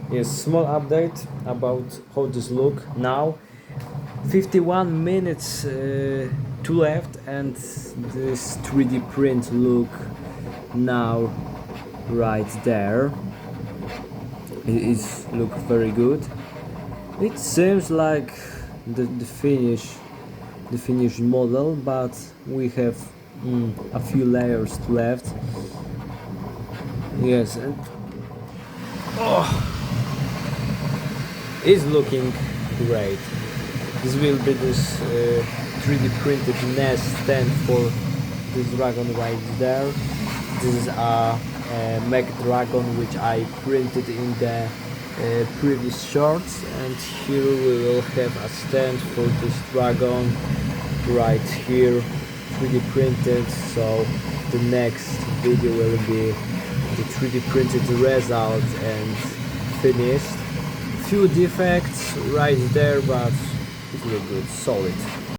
Yes, small update about how this look now. 51 minutes to left, and this 3D print look now right there. It is look very good. It seems like the finished model, but we have a few layers left. Yes, and it's looking great. This will be this 3D printed nest stand for this dragon right there. This is a mech dragon which I printed in the previous shorts, and here we will have a stand for this dragon right here, 3D printed. So the next video will be the 3D printed result and finished. Few defects right there, but it looks good, solid.